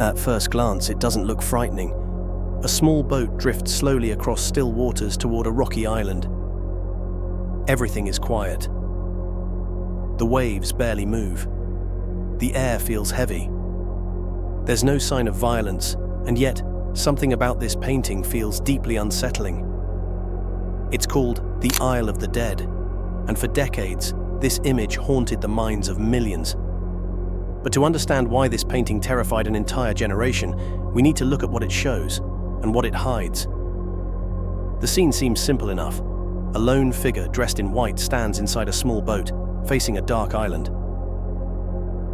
At first glance, it doesn't look frightening. A small boat drifts slowly across still waters toward a rocky island. Everything is quiet. The waves barely move. The air feels heavy. There's no sign of violence, and yet something about this painting feels deeply unsettling. It's called the Isle of the Dead, and for decades, this image haunted the minds of millions. But to understand why this painting terrified an entire generation, we need to look at what it shows and what it hides. The scene seems simple enough. A lone figure dressed in white stands inside a small boat, facing a dark island.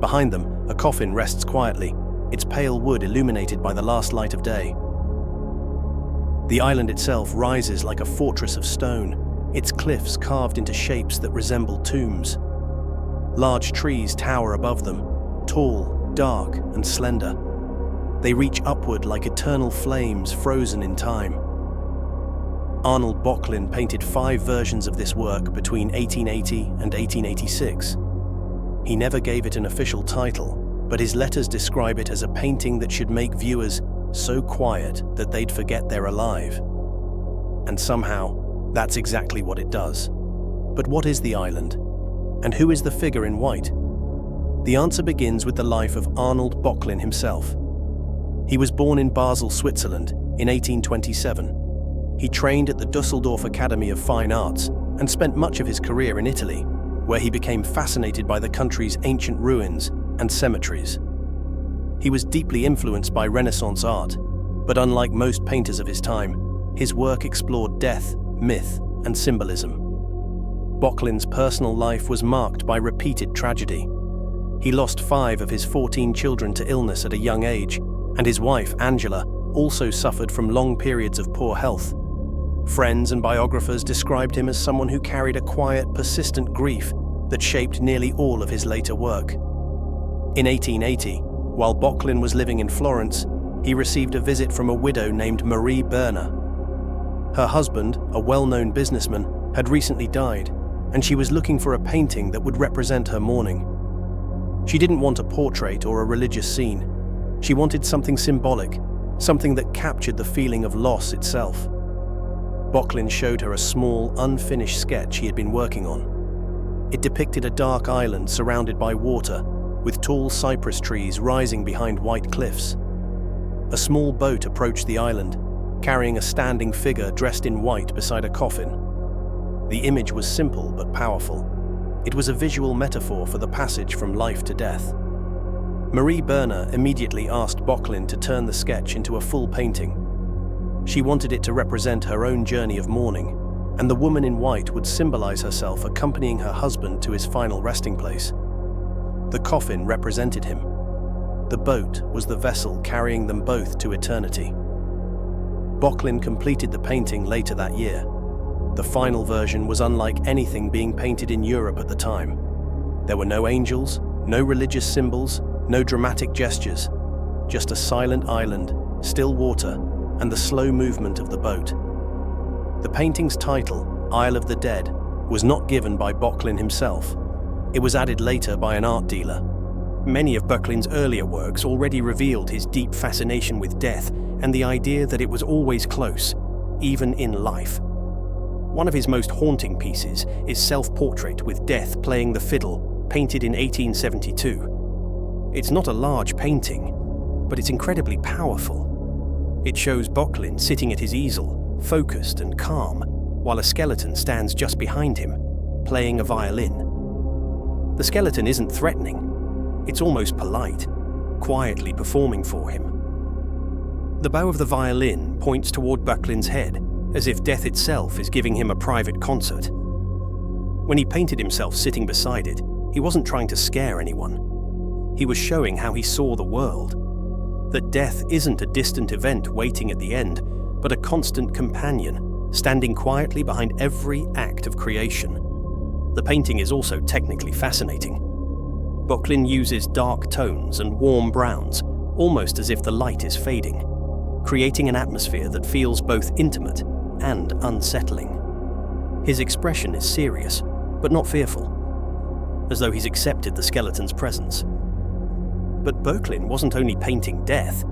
Behind them, a coffin rests quietly, its pale wood illuminated by the last light of day. The island itself rises like a fortress of stone, its cliffs carved into shapes that resemble tombs. Large trees tower above them, tall, dark, and slender. They reach upward like eternal flames frozen in time. Arnold Böcklin painted 5 versions of this work between 1880 and 1886. He never gave it an official title, but his letters describe it as a painting that should make viewers so quiet that they'd forget they're alive. And somehow, that's exactly what it does. But what is the island? And who is the figure in white? The answer begins with the life of Arnold Böcklin himself. He was born in Basel, Switzerland, in 1827. He trained at the Düsseldorf Academy of Fine Arts and spent much of his career in Italy, where he became fascinated by the country's ancient ruins and cemeteries. He was deeply influenced by Renaissance art, but unlike most painters of his time, his work explored death, myth, and symbolism. Böcklin's personal life was marked by repeated tragedy. He lost 5 of his 14 children to illness at a young age, and his wife, Angela, also suffered from long periods of poor health. Friends and biographers described him as someone who carried a quiet, persistent grief that shaped nearly all of his later work. In 1880, while Böcklin was living in Florence, he received a visit from a widow named Marie Berner. Her husband, a well-known businessman, had recently died, and she was looking for a painting that would represent her mourning. She didn't want a portrait or a religious scene. She wanted something symbolic, something that captured the feeling of loss itself. Böcklin showed her a small, unfinished sketch he had been working on. It depicted a dark island surrounded by water, with tall cypress trees rising behind white cliffs. A small boat approached the island, carrying a standing figure dressed in white beside a coffin. The image was simple but powerful. It was a visual metaphor for the passage from life to death. Marie Berner immediately asked Böcklin to turn the sketch into a full painting. She wanted it to represent her own journey of mourning, and the woman in white would symbolize herself accompanying her husband to his final resting place. The coffin represented him. The boat was the vessel carrying them both to eternity. Böcklin completed the painting later that year. The final version was unlike anything being painted in Europe at the time. There were no angels, no religious symbols, no dramatic gestures, just a silent island, still water, and the slow movement of the boat. The painting's title, Isle of the Dead, was not given by Böcklin himself. It was added later by an art dealer. Many of Böcklin's earlier works already revealed his deep fascination with death and the idea that it was always close, even in life. One of his most haunting pieces is Self-Portrait with Death Playing the Fiddle, painted in 1872. It's not a large painting, but it's incredibly powerful. It shows Böcklin sitting at his easel, focused and calm, while a skeleton stands just behind him, playing a violin. The skeleton isn't threatening, it's almost polite, quietly performing for him. The bow of the violin points toward Böcklin's head, as if death itself is giving him a private concert. When he painted himself sitting beside it, he wasn't trying to scare anyone. He was showing how he saw the world. That death isn't a distant event waiting at the end, but a constant companion, standing quietly behind every act of creation. The painting is also technically fascinating. Böcklin uses dark tones and warm browns, almost as if the light is fading, creating an atmosphere that feels both intimate and unsettling. His expression is serious, but not fearful, as though he's accepted the skeleton's presence. But Böcklin wasn't only painting death.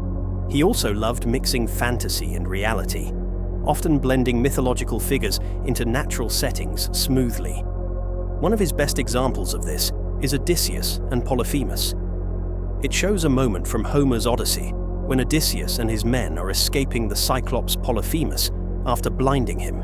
He also loved mixing fantasy and reality, often blending mythological figures into natural settings smoothly. One of his best examples of this is Odysseus and Polyphemus. It shows a moment from Homer's Odyssey when Odysseus and his men are escaping the Cyclops Polyphemus after blinding him.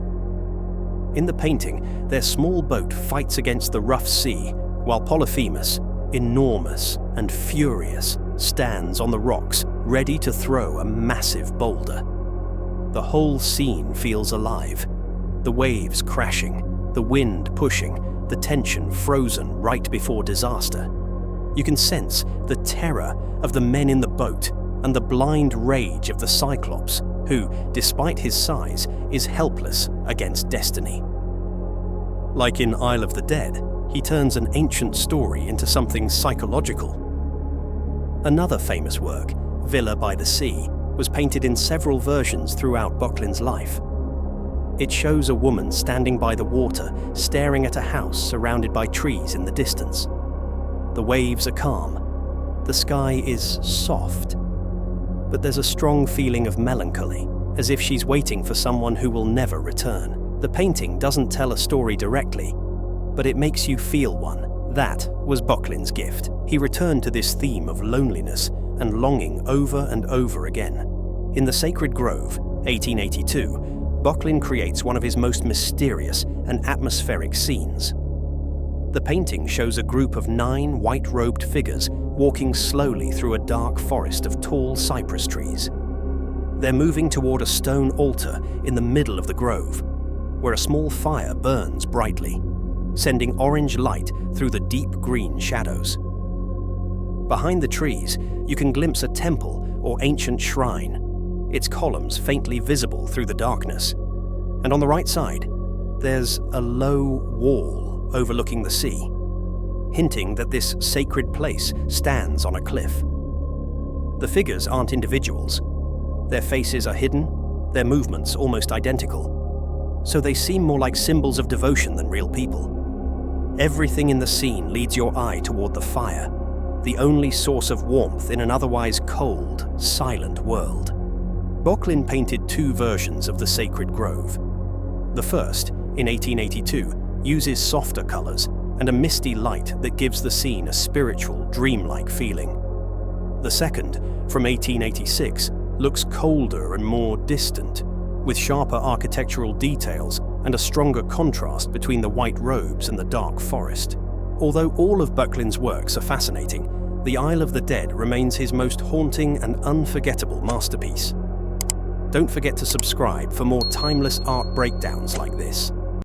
In the painting, their small boat fights against the rough sea, while Polyphemus, enormous and furious, stands on the rocks, ready to throw a massive boulder. The whole scene feels alive. The waves crashing, the wind pushing, the tension frozen right before disaster. You can sense the terror of the men in the boat and the blind rage of the Cyclops, who, despite his size, is helpless against destiny. Like in Isle of the Dead, he turns an ancient story into something psychological. Another famous work, Villa by the Sea, was painted in several versions throughout Böcklin's life. It shows a woman standing by the water, staring at a house surrounded by trees in the distance. The waves are calm. The sky is soft. But there's a strong feeling of melancholy, as if she's waiting for someone who will never return. The painting doesn't tell a story directly, but it makes you feel one. That was Böcklin's gift. He returned to this theme of loneliness and longing over and over again. In The Sacred Grove, 1882, Böcklin creates one of his most mysterious and atmospheric scenes. The painting shows a group of 9 white-robed figures walking slowly through a dark forest of tall cypress trees. They're moving toward a stone altar in the middle of the grove, where a small fire burns brightly, sending orange light through the deep green shadows. Behind the trees, you can glimpse a temple or ancient shrine, its columns faintly visible through the darkness. And on the right side, there's a low wall overlooking the sea, hinting that this sacred place stands on a cliff. The figures aren't individuals. Their faces are hidden, their movements almost identical, so they seem more like symbols of devotion than real people. Everything in the scene leads your eye toward the fire, the only source of warmth in an otherwise cold, silent world. Böcklin painted 2 versions of The Sacred Grove. The first, in 1882, uses softer colors and a misty light that gives the scene a spiritual, dreamlike feeling. The second, from 1886, looks colder and more distant, with sharper architectural details and a stronger contrast between the white robes and the dark forest. Although all of Böcklin's works are fascinating, the Isle of the Dead remains his most haunting and unforgettable masterpiece. Don't forget to subscribe for more timeless art breakdowns like this.